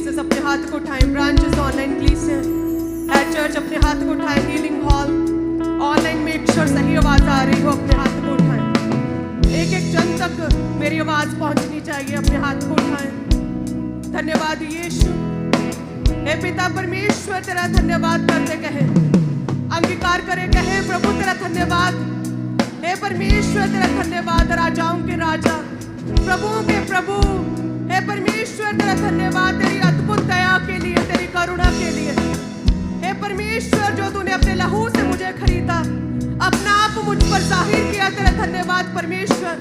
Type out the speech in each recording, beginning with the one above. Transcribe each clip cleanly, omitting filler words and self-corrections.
Jesus. अपने हाथ को उठाएं, ब्रांचेस ऑनलाइन प्लीज है, हेड चर्च अपने हाथ को उठाएं, healing hall online make sure सही आवाज आ रही हो, अपने हाथ को उठाएं। एक एक जन तक मेरी आवाज पहुंचनी चाहिए, अपने हाथ को उठाएं। धन्यवाद यीशु। हे पिता परमेश्वर तेरा धन्यवाद करते कहे, अंगीकार करे कहे प्रभु तेरा धन्यवाद। हे परमेश्वर तेरा धन्यवाद, राजाओं के राजा, प्रभुओं के प्रभु। हे परमेश्वर तेरा धन्यवाद तेरी अद्भुत दया के लिए, तेरी करुणा के लिए। हे परमेश्वर जो तूने अपने लहू से मुझे खरीदा, अपना आप मुझ पर जाहिर किया, तेरा धन्यवाद परमेश्वर।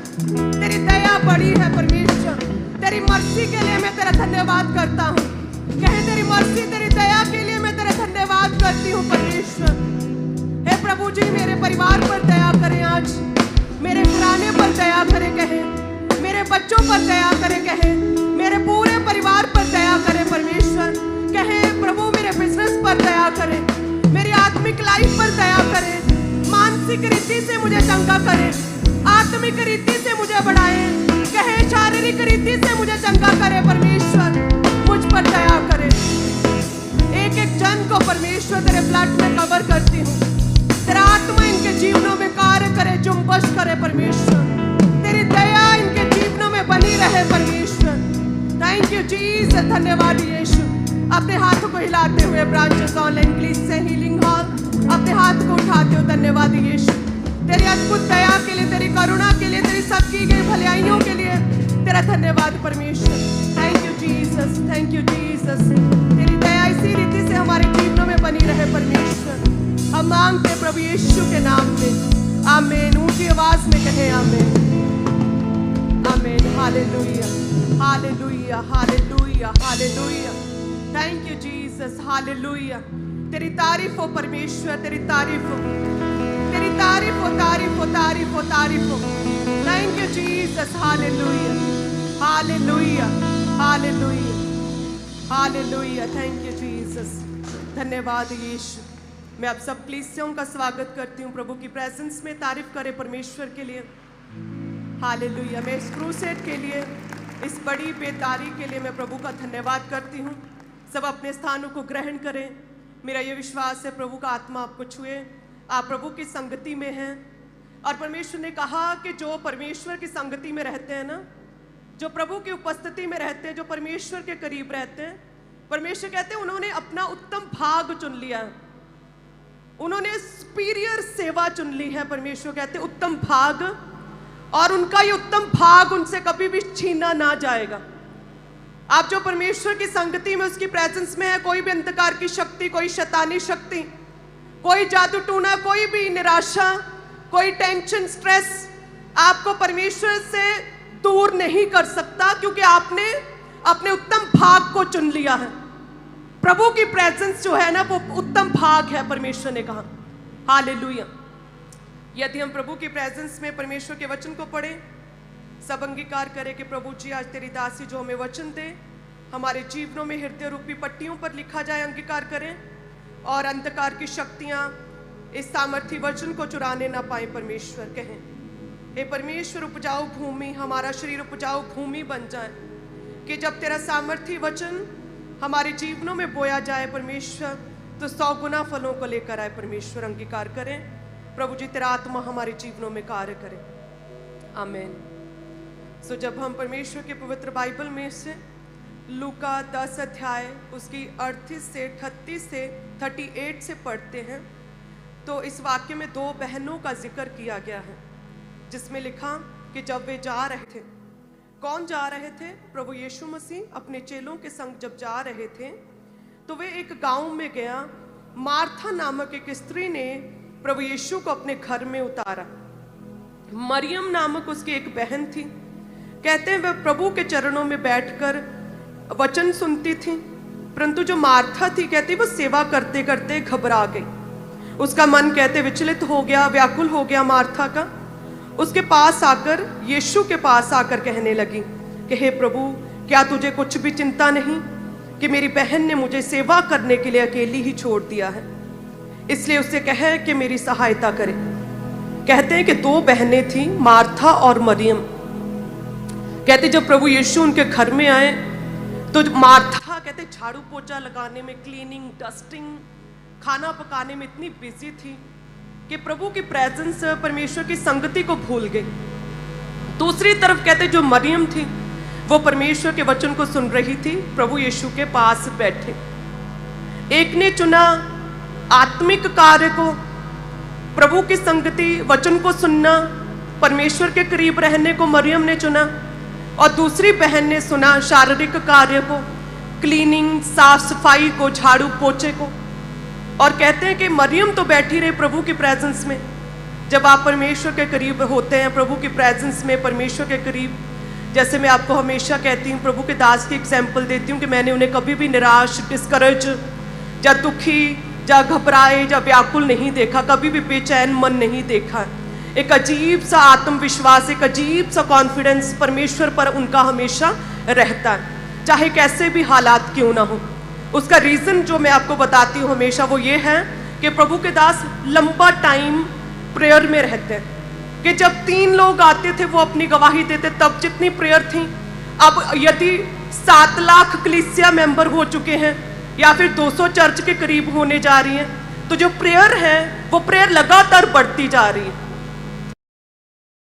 तेरी दया बड़ी है परमेश्वर, तेरी मर्सी के लिए मैं तेरा धन्यवाद करता हूँ। कहे तेरी मर्सी तेरी दया के लिए मैं तेरा धन्यवाद करती हूँ परमेश्वर। हे प्रभु जी मेरे परिवार पर दया करें, आज मेरे घराने पर दया करें कहे, मेरे बच्चों पर दया करें कहे, मेरे पूरे परिवार पर दया करें परमेश्वर। कहे प्रभु मेरे बिजनेस पर दया करें, मेरी आत्मिक लाइफ पर दया करें, मानसिक रीति से मुझे चंगा करें, आत्मिक रीति से मुझे बढ़ाए, कहे शारीरिक रीति से मुझे चंगा करे परमेश्वर, मुझ पर दया करे। एक एक जन को परमेश्वर तेरे ब्लड में कवर करती हूँ, तेरा आत्मा इनके जीवनों में कार्य करे, जुम्बश करे परमेश्वर, तेरी दया इनके जीवनों में बनी रहे परमेश्वर। थैंक यू जीसस, धन्यवाद यीशु। अपने हाथों को हिलाते हुए ब्रांचेस ऑनलाइन प्लीज से हीलिंग हॉल अपने हाथ को उठाते हो, धन्यवाद यीशु तेरी अद्भुत दया के लिए, तेरी करुणा के लिए, तेरी सब की गई भलाइयों के लिए तेरा धन्यवाद परमेश्वर। Thank you Jesus, thank you Jesus. तेरी दया इसी रीति से हमारे जीवनों में बनी रहे परमेश्वर, हम मांगते प्रभु यीशु के नाम में, आमीन। ऊंची आवाज में कहे आमीन, आमीन। Hallelujah, hallelujah, hallelujah, hallelujah. Thank you Jesus, hallelujah. तेरी तारीफ हो परमेश्वर, तेरी तारीफ हो, तेरी तारीफ हो, तारीफ हो, तारीफ हो, तारीफ हो। Thank you Jesus, hallelujah, hallelujah, hallelujah, hallelujah. Thank you Jesus, धन्यवाद यीशु। मैं आप सब कलीसियाओं का स्वागत करती हूँ प्रभु की प्रेजेंस में। तारीफ करें परमेश्वर के लिए, हालेलुया। मैं इस क्रूसेड के लिए, इस बड़ी बेदारी के लिए मैं प्रभु का धन्यवाद करती हूँ। सब अपने स्थानों को ग्रहण करें। मेरा ये विश्वास है प्रभु का आत्मा आपको छुए, आप प्रभु की संगति में हैं। और परमेश्वर ने कहा कि जो परमेश्वर की संगति में रहते हैं ना, जो प्रभु की उपस्थिति में रहते हैं, जो परमेश्वर के करीब रहते हैं, परमेश्वर कहते हैं उन्होंने अपना उत्तम भाग चुन लिया है, उन्होंने सुपीरियर सेवा चुन ली है। परमेश्वर कहते हैं उत्तम भाग, और उनका ये उत्तम भाग उनसे कभी भी छीना ना जाएगा। आप जो परमेश्वर की संगति में, उसकी प्रेजेंस में है, कोई भी अंधकार की शक्ति, कोई शैतानी शक्ति, कोई जादू टूना, कोई भी निराशा, कोई टेंशन, स्ट्रेस आपको परमेश्वर से दूर नहीं कर सकता, क्योंकि आपने अपने उत्तम भाग को चुन लिया है। प्रभु की प्रेजेंस जो है ना, वो उत्तम भाग है, परमेश्वर ने कहा। हालेलुया। यदि हम प्रभु की प्रेजेंस में परमेश्वर के वचन को पढ़े, सब अंगीकार करें कि प्रभु जी आज तेरी दासी जो हमें वचन दे, हमारे जीवनों में हृदय रूपी पट्टियों पर लिखा जाए। अंगीकार करें, और अंधकार की शक्तियां इस सामर्थी वचन को चुराने ना पाए। परमेश्वर कहें, हे परमेश्वर उपजाऊ भूमि, हमारा शरीर उपजाऊ भूमि बन जाए, कि जब तेरा सामर्थी वचन हमारे जीवनों में बोया जाए परमेश्वर, तो 100 गुना फलों को लेकर आए। परमेश्वर अंगीकार करें, प्रभु जी तेरा आत्मा हमारे जीवनों में कार्य करे, आमीन। सो जब हम परमेश्वर के पवित्र बाइबल में से लूका 10 अध्याय उसकी 38 से 38 से 38 से पढ़ते हैं, तो इस वाक्य में 2 बहनों का जिक्र किया गया है, जिसमें लिखा कि जब वे जा रहे थे, कौन जा रहे थे? प्रभु यीशु मसीह अपने चेलों के संग जब जा रहे थे, तो वे एक गांव में गया। मार्था नामक एक स्त्री ने प्रभु यीशु को अपने घर में उतारा। मरियम नामक उसकी एक बहन थी। कहते हैं वह प्रभु के चरणों में बैठकर वचन सुनती थी, परंतु जो मार्था थी, कहती वो सेवा करते करते घबरा गई। उसका मन कहते विचलित हो गया, व्याकुल हो गया मार्था का। उसके पास आकर, यीशु के पास आकर कहने लगी कि हे प्रभु, क्या तुझे कुछ भी चिंता नहीं कि मेरी बहन ने मुझे सेवा करने के लिए अकेली ही छोड़ दिया है? इसलिए उससे कहे कि मेरी सहायता करे। कहते हैं कि 2 बहनें थीं, मार्था और मरियम। कहते जब प्रभु यीशु उनके घर में आए, तो मार्था कहते झाड़ू पोछा लगाने में, क्लीनिंग, डस्टिंग, खाना पकाने में इतनी बिजी थी कि प्रभु की प्रेजेंस, परमेश्वर की संगति को भूल गई। दूसरी तरफ कहते जो मरियम थी वो परमेश्वर के वचन को सुन रही थी, प्रभु यीशु के पास बैठे। एक ने चुना आत्मिक कार्य को, प्रभु की संगति, वचन को सुनना, परमेश्वर के करीब रहने को मरियम ने चुना, और दूसरी बहन ने सुना शारीरिक कार्य को, क्लीनिंग, साफ सफाई को, झाड़ू पोछे को। और कहते हैं कि मरियम तो बैठी रही प्रभु की प्रेजेंस में। जब आप परमेश्वर के करीब होते हैं, प्रभु की प्रेजेंस में, परमेश्वर के करीब, जैसे मैं आपको हमेशा कहती हूँ, प्रभु के दास की एग्जाम्पल देती हूँ कि मैंने उन्हें कभी भी निराश, डिस्करेज, या दुखी, या घबराए, या व्याकुल नहीं देखा, कभी भी बेचैन मन नहीं देखा। एक अजीब सा आत्मविश्वास, एक अजीब सा कॉन्फिडेंस परमेश्वर पर उनका हमेशा रहता है, चाहे कैसे भी हालात क्यों ना हो। उसका रीज़न जो मैं आपको बताती हूँ हमेशा वो ये है कि प्रभु के दास लंबा टाइम प्रेयर में रहते हैं। कि जब 3 लोग आते थे वो अपनी गवाही देते, तब जितनी प्रेयर थी, अब यदि 7 लाख कलीसिया मेंबर हो चुके हैं या फिर 200 चर्च के करीब होने जा रही हैं, तो जो प्रेयर है वो प्रेयर लगातार बढ़ती जा रही है।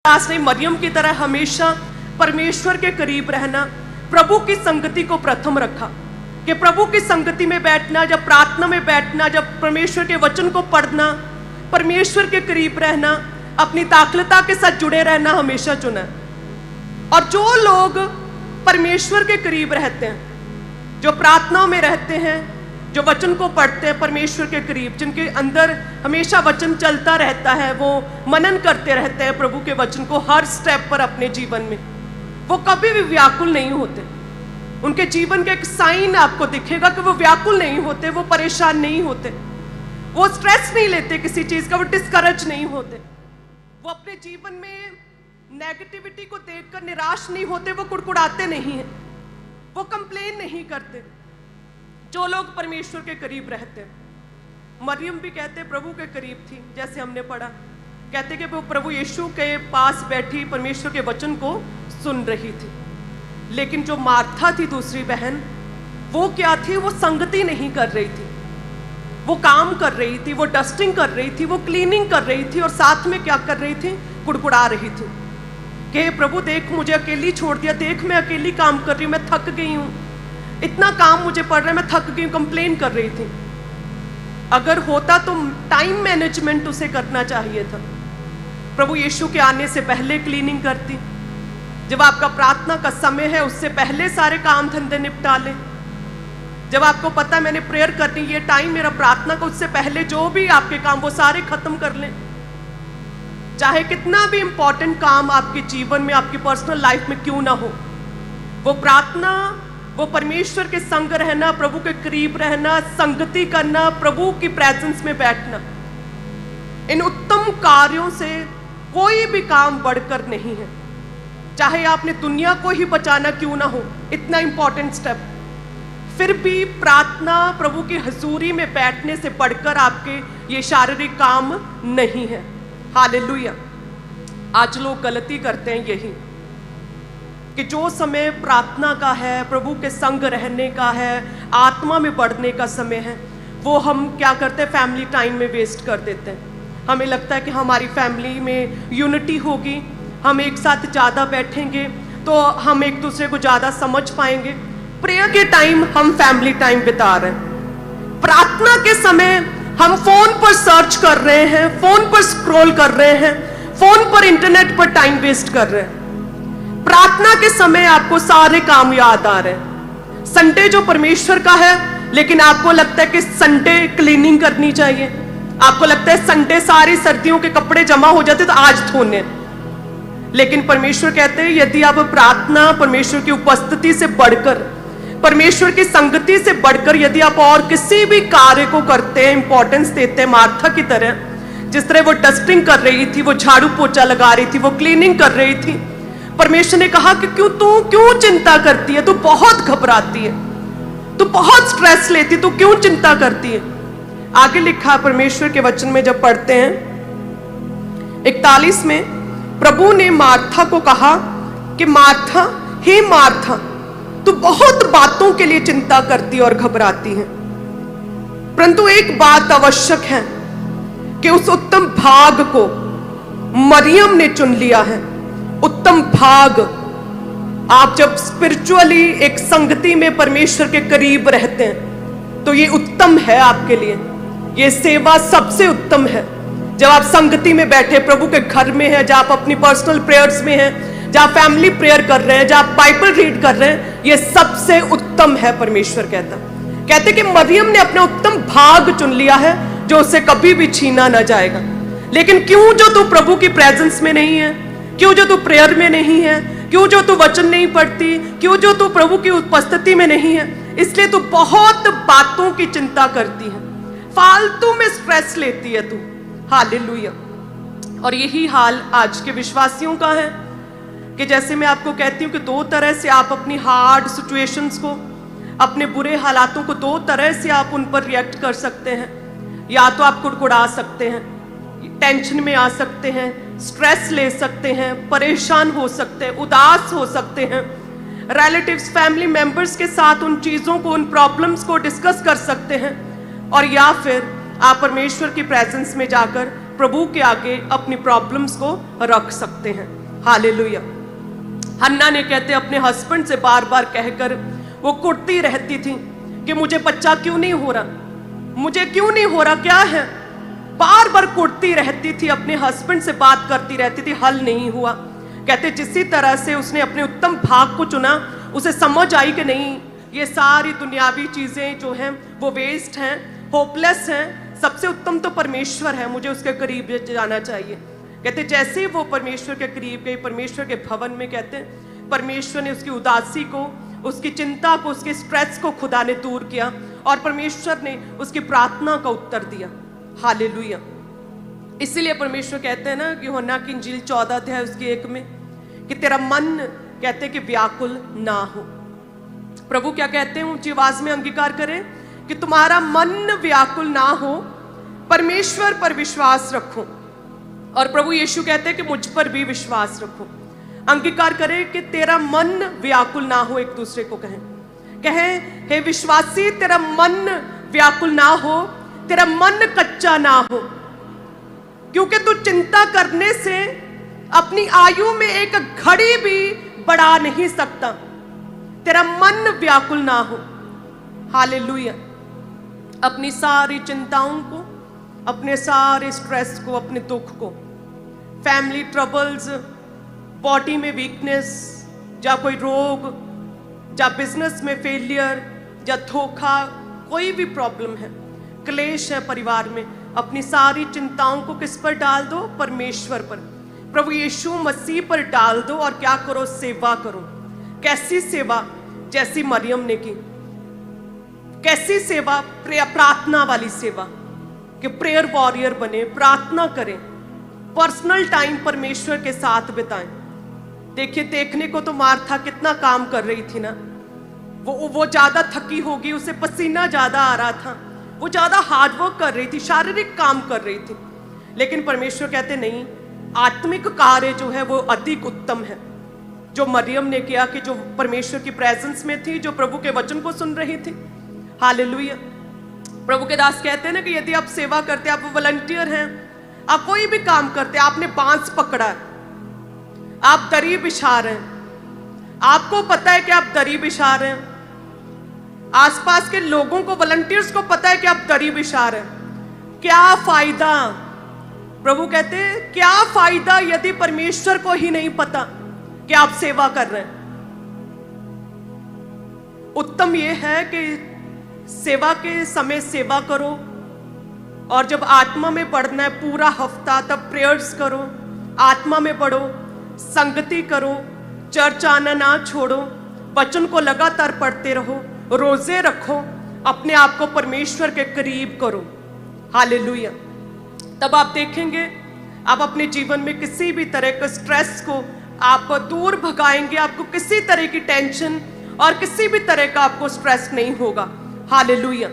दास ने मरियम की तरह हमेशा परमेश्वर के करीब रहना, प्रभु की संगति को प्रथम रखा। कि प्रभु की संगति में बैठना, जब प्रार्थना में बैठना, जब परमेश्वर के वचन को पढ़ना, परमेश्वर के करीब रहना, अपनी दाखलता के साथ जुड़े रहना हमेशा चुना। और जो लोग परमेश्वर के करीब रहते हैं, जो प्रार्थनाओं में रहते हैं, जो वचन को पढ़ते हैं परमेश्वर के करीब, जिनके अंदर हमेशा वचन चलता रहता है, वो मनन करते रहते हैं प्रभु के वचन को हर स्टेप पर अपने जीवन में, वो कभी भी व्याकुल नहीं होते। उनके जीवन का एक साइन आपको दिखेगा कि वो व्याकुल नहीं होते, वो परेशान नहीं होते, वो स्ट्रेस नहीं लेते किसी चीज का, वो डिस्करेज नहीं होते, वो अपने जीवन में नेगेटिविटी को देखकर निराश नहीं होते, वो कुड़कुड़ाते नहीं हैं, वो कंप्लेन नहीं करते। जो लोग परमेश्वर के करीब रहते हैं, मरियम भी कहते प्रभु के करीब थी, जैसे हमने पढ़ा, कहते कि वो प्रभु यीशु के पास बैठी परमेश्वर के वचन को सुन रही थी। लेकिन जो मार्था थी दूसरी बहन, वो क्या थी, वो संगति नहीं कर रही थी, वो काम कर रही थी, वो डस्टिंग कर रही थी, वो क्लीनिंग कर रही थी, और साथ में क्या कर रही थी, कुड़कुड़ा रही थी कि प्रभु देख मुझे अकेली छोड़ दिया, देख मैं अकेली काम कर रही हूँ, मैं थक गई हूँ, इतना काम मुझे पड़ रहा है, मैं थक गई हूँ, कंप्लेन कर रही थी। अगर होता तो टाइम मैनेजमेंट उसे करना चाहिए था, प्रभु यीशु के आने से पहले क्लीनिंग करती, जब आपका प्रार्थना का समय है उससे पहले सारे काम धंधे निपटा लें। जब आपको पता है मैंने प्रेयर करनी, ये टाइम मेरा प्रार्थना का, उससे पहले जो भी आपके काम वो सारे खत्म कर लें। चाहे कितना भी इंपॉर्टेंट काम आपके जीवन में, आपकी पर्सनल लाइफ में क्यों ना हो, वो प्रार्थना, वो परमेश्वर के संग रहना, प्रभु के करीब रहना, संगति करना, प्रभु की प्रेजेंस में बैठना, इन उत्तम कार्यों से कोई भी काम बढ़कर नहीं है। चाहे आपने दुनिया को ही बचाना क्यों ना हो, इतना इंपॉर्टेंट स्टेप, फिर भी प्रार्थना, प्रभु की हजूरी में बैठने से बढ़कर आपके ये शारीरिक काम नहीं है। हालेलुया। आज लोग गलती करते हैं यही कि जो समय प्रार्थना का है, प्रभु के संग रहने का है, आत्मा में बढ़ने का समय है, वो हम क्या करते हैं, फैमिली टाइम में वेस्ट कर देते हैं। हमें लगता है कि हमारी फैमिली में यूनिटी होगी, हम एक साथ ज़्यादा बैठेंगे तो हम एक दूसरे को ज़्यादा समझ पाएंगे। प्रेयर के टाइम हम फैमिली टाइम बिता रहे हैं, प्रार्थना के समय हम फोन पर सर्च कर रहे हैं, फोन पर स्क्रॉल कर रहे हैं, फोन पर इंटरनेट पर टाइम वेस्ट कर रहे हैं। प्रार्थना के समय आपको सारे काम याद आ रहे हैं। संडे जो परमेश्वर का है, लेकिन आपको लगता है कि संडे क्लीनिंग करनी चाहिए, आपको लगता है संडे सारी सर्दियों के कपड़े जमा हो जाते तो आज धोने। लेकिन परमेश्वर कहते हैं यदि आप प्रार्थना, परमेश्वर की उपस्थिति से बढ़कर, परमेश्वर की संगति से बढ़कर यदि आप और किसी भी कार्य को करते हैं, इंपॉर्टेंस देते हैं, मार्था की तरह, जिस तरह वो डस्टिंग कर रही थी, वो झाड़ू पोछा लगा रही थी, वो क्लीनिंग कर रही थी, परमेश्वर ने कहा कि क्यों चिंता करती है, तू बहुत घबराती है, तू बहुत स्ट्रेस लेती, तू क्यों चिंता करती है। आगे लिखा परमेश्वर के वचन में जब पढ़ते हैं 41 में, प्रभु ने मार्था को कहा कि मार्था, हे मार्था, तू बहुत बातों के लिए चिंता करती और घबराती है, परंतु एक बात आवश्यक है कि उस उत्तम भाग को मरियम ने चुन लिया है। उत्तम भाग, आप जब स्पिरिचुअली एक संगति में परमेश्वर के करीब रहते हैं तो ये उत्तम है आपके लिए। ये सेवा सबसे उत्तम है। जब आप संगति में बैठे प्रभु के घर में हैं, जब आप अपनी पर्सनल प्रेयर्स में हैं, जब आप फैमिली प्रेयर कर रहे हैं, जब आप बाइबल रीड कर रहे हैं, ये सबसे उत्तम है। परमेश्वर कहते कि मरियम ने अपना उत्तम भाग चुन लिया है जो उसे कभी भी छीना ना जाएगा। लेकिन क्यों जो तू प्रभु की प्रेजेंस में नहीं है, क्यों जो तू प्रेयर में नहीं है, क्यों जो तू वचन नहीं पढ़ती, क्यों जो तू प्रभु की उपस्थिति में नहीं है, इसलिए तू बहुत बातों की चिंता करती है, फालतू में स्ट्रेस लेती है तू। हालेलुया। और यही हाल आज के विश्वासियों का है कि जैसे मैं आपको कहती हूं कि दो तरह से आप अपनी हार्ड सिचुएशंस को, अपने बुरे हालातों को दो तरह से आप उन पर रिएक्ट कर सकते हैं। या तो आप कुड़कुड़ा सकते हैं, टेंशन में आ सकते हैं, स्ट्रेस ले सकते हैं, परेशान हो सकते हैं, उदास हो सकते हैं, रिलेटिव्स फैमिली मेंबर्स के साथ उन चीज़ों को, उन प्रॉब्लम्स को डिस्कस कर सकते हैं। और या फिर आप परमेश्वर की प्रेजेंस में जाकर प्रभु के आगे अपनी प्रॉब्लम्स को रख सकते हैं। हालेलुया। हन्ना ने कहते अपने हस्बैंड से बार बार कहकर वो कुटती रहती थी कि मुझे बच्चा क्यों नहीं हो रहा, मुझे क्यों नहीं हो रहा, क्या है, बार बार कुटती रहती थी, अपने हस्बैंड से बात करती रहती थी, हल नहीं हुआ। कहते जिसी तरह से उसने अपने उत्तम भाग को चुना, उसे समझ आई कि नहीं, ये सारी दुनियावी चीजें जो हैं वो वेस्ट हैं, होपलेस हैं, सबसे उत्तम तो परमेश्वर है, मुझे उसके करीब जाना चाहिए। कहते जैसे ही वो परमेश्वर के करीब गई, परमेश्वर के भवन में, कहते परमेश्वर ने उसकी उदासी को, उसकी चिंता को, उसके स्ट्रेस को खुदा ने दूर किया और परमेश्वर ने उसकी प्रार्थना का उत्तर दिया। हालेलुया। इसीलिए परमेश्वर कहते हैं ना कि यूहन्ना की इंजील 14 अध्याय उसकी 1 में कि तेरा मन, कहते कि व्याकुल ना हो। प्रभु क्या कहते हैं, ऊंची आवाज में अंगीकार करें कि तुम्हारा मन व्याकुल ना हो, परमेश्वर पर विश्वास रखो। और प्रभु यीशु कहते हैं कि मुझ पर भी विश्वास रखो। अंगीकार करें कि तेरा मन व्याकुल ना हो। एक दूसरे को कहें हे विश्वासी, तेरा मन व्याकुल ना हो, तेरा मन कच्चा ना हो, क्योंकि तू चिंता करने से अपनी आयु में एक घड़ी भी बढ़ा नहीं सकता। तेरा मन व्याकुल ना हो। हालेलुया। अपनी सारी चिंताओं को, अपने सारे स्ट्रेस को, अपने दुख को, फैमिली ट्रबल्स, बॉडी में वीकनेस, या कोई रोग, या बिजनेस में फेलियर, या धोखा, कोई भी प्रॉब्लम है, क्लेश है परिवार में, अपनी सारी चिंताओं को किस पर डाल दो? परमेश्वर पर, प्रभु यीशु मसीह पर डाल दो। और क्या करो? सेवा करो। कैसी सेवा? जैसी मरियम ने की। कैसी सेवा? प्रार्थना वाली सेवा, कि प्रेयर वॉरियर बने, प्रार्थना करें, पर्सनल टाइम परमेश्वर के साथ बिताएं। देखिए, देखने को तो मार्था कितना काम कर रही थी ना, वो ज्यादा थकी होगी, उसे पसीना ज्यादा आ रहा था, वो ज्यादा हार्डवर्क कर रही थी, शारीरिक काम कर रही थी। लेकिन परमेश्वर कहते नहीं, आत्मिक कार्य जो है वो अधिक उत्तम है, जो मरियम ने किया, कि जो परमेश्वर की प्रेजेंस में थी, जो प्रभु के वचन को सुन रही थी। हालेलुया। प्रभु के दास कहते हैं ना कि यदि आप सेवा करते, आप वॉलंटियर हैं, आप कोई भी काम करते, आपने बांस पकड़ा है, आप दरी बिछा रहे हैं, आपको पता है कि आप दरी बिछा रहे हैं, आसपास के लोगों को, वॉलंटियर्स को पता है कि आप दरी बिछा रहे हैं, क्या फायदा? प्रभु कहते हैं क्या फायदा यदि परमेश्वर को ही नहीं पता कि आप सेवा कर रहे हैं। उत्तम यह है कि सेवा के समय सेवा करो, और जब आत्मा में बढ़ना है पूरा हफ्ता, तब प्रेयर्स करो, आत्मा में बढ़ो, संगति करो, चर्च आना ना छोड़ो, वचन को लगातार पढ़ते रहो, रोजे रखो, अपने आप को परमेश्वर के करीब करो। हालेलुया। तब आप देखेंगे आप अपने जीवन में किसी भी तरह के स्ट्रेस को आप दूर भगाएंगे, आपको किसी तरह की टेंशन और किसी भी तरह का आपको स्ट्रेस नहीं होगा। हालेलुया।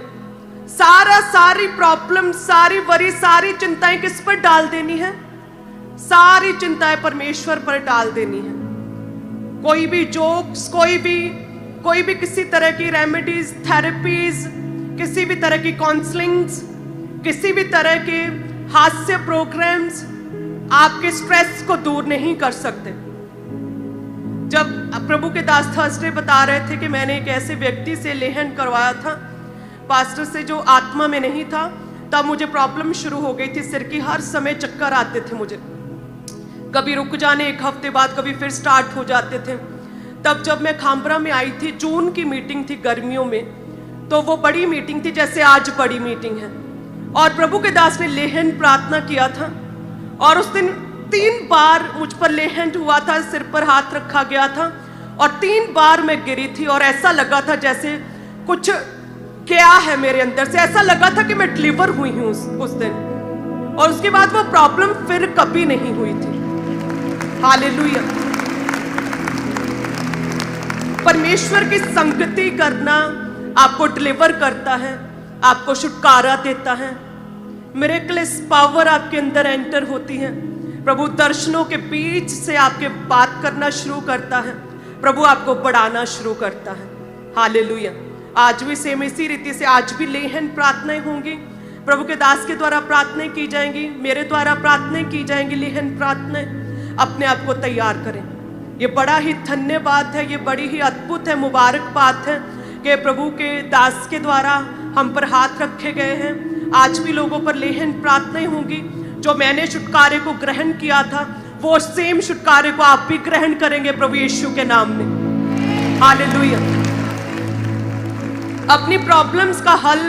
सारी प्रॉब्लम, सारी वरी, सारी चिंताएं किस पर डाल देनी है? सारी चिंताएं परमेश्वर पर डाल देनी है। कोई भी जोक्स, कोई भी कोई भी किसी तरह की रेमेडीज, थेरेपीज, किसी भी तरह की काउंसलिंग्स, किसी भी तरह के हास्य प्रोग्राम्स आपके स्ट्रेस को दूर नहीं कर सकते। जब प्रभु के दास थर्सडे बता रहे थे कि मैंने एक ऐसे व्यक्ति से लेहन करवाया था, पास्टर से, जो आत्मा में नहीं था, तब मुझे प्रॉब्लम शुरू हो गई थी सिर की। हर समय चक्कर आते थे मुझे, कभी रुक जाने, एक हफ्ते बाद कभी फिर स्टार्ट हो जाते थे। तब जब मैं खामबरा में आई थी, जून की मीटिंग थी गर्मियों में, तो वो बड़ी मीटिंग थी जैसे आज बड़ी मीटिंग है, और प्रभु के दास ने लेहन प्रार्थना किया था। और उस दिन 3 बार मुझ पर लेहन हुआ था, सिर पर हाथ रखा गया था, और 3 बार मैं गिरी थी, और ऐसा लगा था जैसे कुछ क्या है मेरे अंदर से, ऐसा लगा था कि मैं डिलीवर हुई हूं उस दिन। और उसके बाद वो प्रॉब्लम फिर कभी नहीं हुई थी। हालेलुया। परमेश्वर की संगति करना आपको डिलीवर करता है, आपको छुटकारा देता है। मिरेकल्स पावर आपके अंदर एंटर होती है। प्रभु दर्शनों के बीच से आपके बात करना शुरू करता है, प्रभु आपको बढ़ाना शुरू करता है। हालेलुया। आज भी सेम इसी रीति से आज भी लेहन प्रार्थनाएं होंगी, प्रभु के दास के द्वारा प्रार्थनाएं की जाएंगी, मेरे द्वारा प्रार्थनाएं की जाएंगी, लेहन प्रार्थनाएं। अपने आप को तैयार करें। ये बड़ा ही धन्य बात है, ये बड़ी ही अद्भुत है, मुबारक बात है कि प्रभु के दास के द्वारा हम पर हाथ रखे गए हैं। आज भी लोगों पर लेहन प्रार्थनाएं होंगी। जो मैंने छुटकारे को ग्रहण किया था, वो सेम छुटकारे को आप भी ग्रहण करेंगे प्रभु यीशु के नाम में। हालेलुया। अपनी प्रॉब्लम्स का हल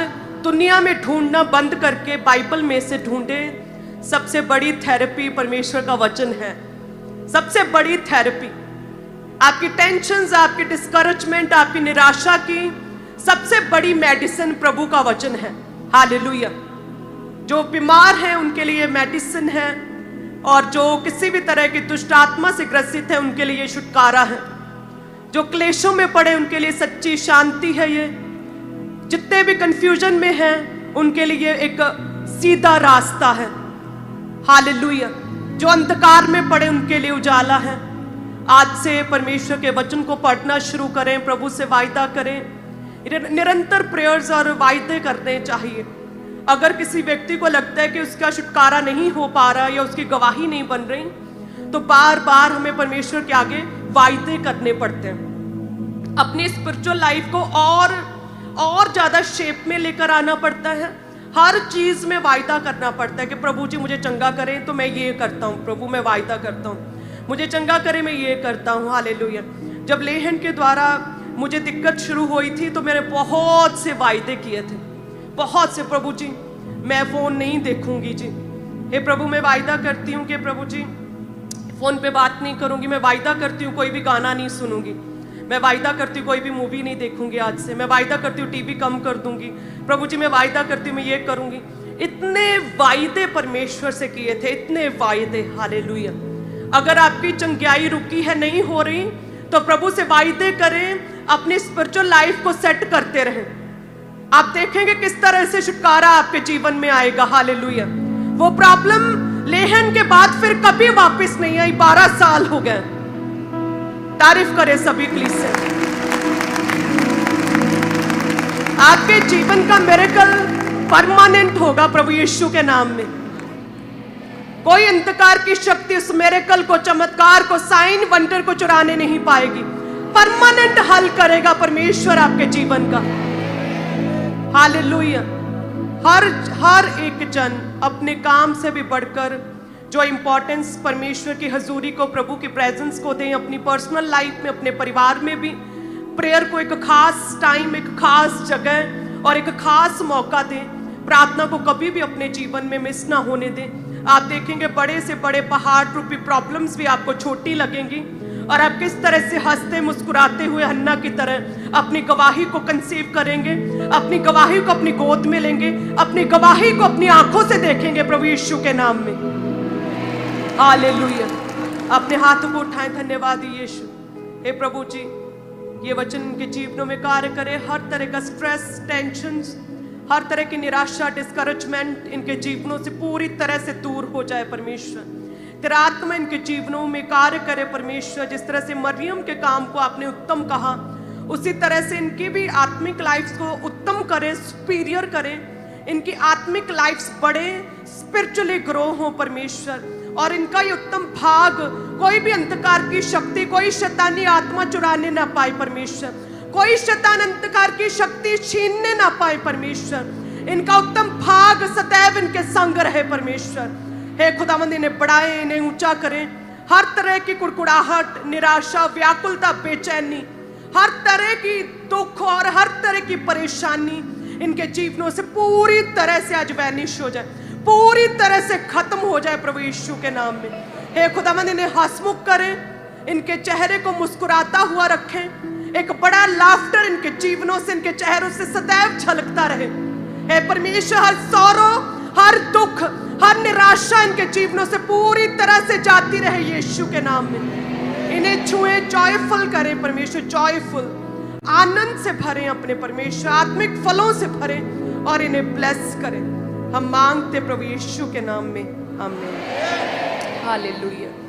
दुनिया में ढूंढना बंद करके बाइबल में से ढूंढे। सबसे बड़ी थेरेपी परमेश्वर का वचन है। सबसे बड़ी थेरेपी आपकी टेंशन्स, आपकी डिस्करेजमेंट, आपकी निराशा की सबसे बड़ी मेडिसिन प्रभु का वचन है। हालेलुया। जो बीमार हैं उनके लिए मेडिसिन है, और जो किसी भी तरह की दुष्ट आत्मा से ग्रसित है उनके लिए छुटकारा है। जो क्लेशों में पड़े उनके लिए सच्ची शांति है। ये जितने भी कंफ्यूजन में हैं उनके लिए एक सीधा रास्ता है। हालेलुया। जो अंधकार में पड़े उनके लिए उजाला है। आज से परमेश्वर के वचन को पढ़ना शुरू करें, प्रभु से वायदा करें। निरंतर प्रेयर्स और वायदे करने चाहिए। अगर किसी व्यक्ति को लगता है कि उसका छुटकारा नहीं हो पा रहा या उसकी गवाही नहीं बन रही, तो बार बार हमें परमेश्वर के आगे वायदे करने पड़ते हैं। अपनी स्पिरिचुअल लाइफ को और ज्यादा शेप में लेकर आना पड़ता है। हर चीज में वायदा करना पड़ता है कि प्रभु जी मुझे चंगा करें तो मैं ये करता हूँ, प्रभु मैं वायदा करता हूँ, मुझे चंगा करें मैं ये करता हूँ। हालेलुया। जब लेहन के द्वारा मुझे दिक्कत शुरू हुई थी तो मैंने बहुत से वायदे किए थे, बहुत से। प्रभु जी मैं फोन नहीं देखूंगी जी, हे प्रभु मैं वायदा करती हूँ कि प्रभु जी फोन पे बात नहीं करूंगी, मैं वायदा करती हूँ कोई भी गाना नहीं सुनूंगी, मैं वायदा करती हूँ कोई भी मूवी नहीं देखूंगी आज से, मैं वायदा करती हूँ टीवी कम कर दूंगी, प्रभु जी मैं वायदा करती हूँ मैं ये करूंगी। इतने वायदे परमेश्वर से किए थे, इतने वायदे। हालेलुया। अगर आपकी चंगाई रुकी है, नहीं हो रही, तो प्रभु से वायदे करें, अपनी स्पिरिचुअल लाइफ को सेट करते रहें। आप देखेंगे किस तरह से छुटकारा आपके जीवन में आएगा। हालेलुया। वो प्रॉब्लम लेहन के बाद फिर कभी वापस नहीं आई। 12 साल हो गए। तारीफ करें सभी प्लीज से। आपके जीवन का मिरेकल परमानेंट होगा प्रभु यीशु के नाम में। कोई अंधकार की शक्ति उस मिरेकल को, चमत्कार को, साइन वंडर को चुराने नहीं पाएगी। परमानेंट हल करेगा परमेश्वर आपके जीवन का। हालेलुया। हर एक जन अपने काम से भी बढ़कर जो इंपॉर्टेंस परमेश्वर की हजूरी को, प्रभु की प्रेजेंस को दें। अपनी पर्सनल लाइफ में, अपने परिवार में भी प्रेयर को एक खास टाइम, एक खास जगह और एक खास मौका दें। प्रार्थना को कभी भी अपने जीवन में मिस ना होने दें। आप देखेंगे बड़े से बड़े पहाड़ रूपी प्रॉब्लम्स भी आपको छोटी लगेंगी, और आप किस तरह से हंसते मुस्कुराते हुए हन्ना की तरह अपनी गवाही को कंसीव करेंगे, अपनी गवाही को अपनी गोद में लेंगे, अपनी गवाही को अपनी आंखों से देखेंगे प्रभु यीशु के नाम में। हालेलुया। अपने हाथों को उठाएं। धन्यवाद यीशु। हे प्रभु जी ये वचन इनके जीवनों में कार्य करे। हर तरह का स्ट्रेस, टेंशन, हर तरह की निराशा, डिस्करेजमेंट इनके जीवनों से पूरी तरह से दूर हो जाए परमेश्वर। तेरा आत्मा इनके जीवनों में कार्य करे परमेश्वर। जिस तरह से मरियम के काम को आपने उत्तम कहा, उसी तरह से इनकी भी आत्मिक लाइफ को उत्तम करें, सुपीरियर करें, इनकी आत्मिक लाइफ बढ़े, स्पिरिचुअली ग्रो हो परमेश्वर, और इनका ये उत्तम भाग कोई भी अंधकार की शक्ति, कोई शैतानी आत्मा चुराने ना पाए परमेश्वर, कोई शैतान अंधकार की शक्ति छीनने ना पाए परमेश्वर। इनका उत्तम भाग सदैव इनके संग रहे परमेश्वर। हे खुदावंद, इन्हें बढ़ाए, इन्हें ऊंचा करें। हर तरह की कुड़कुड़ाहट, निराशा, व्याकुलता, बेचैनी, हर तरह की दुख और हर तरह की परेशानी इनके जीवनों से पूरी तरह से आज वैनिश हो जाए, पूरी तरह से खत्म हो जाए प्रभु यीशु के नाम में। हे खुदावंद, इन्हें हंसमुख करें, इनके चेहरे को मुस्कुराता हुआ रखें, एक बड़ा लाफ्टर इनके जीवनों से, इनके चेहरों से सदैव झलकता रहे। हे परमेश्वर, हर सौरो, हर दुख, हर निराशा इनके जीवनों से पूरी तरह से जाती रहे यीशु के नाम में। इन्हें छुए, जॉयफुल करें परमेश्वर, जॉयफुल, आनंद से भरें अपने परमेश्वर, आत्मिक फलों से भरें और इन्हें ब्लेस करें। हम मांगते प्रभु यीशु के नाम में, आमीन। हालेलुया।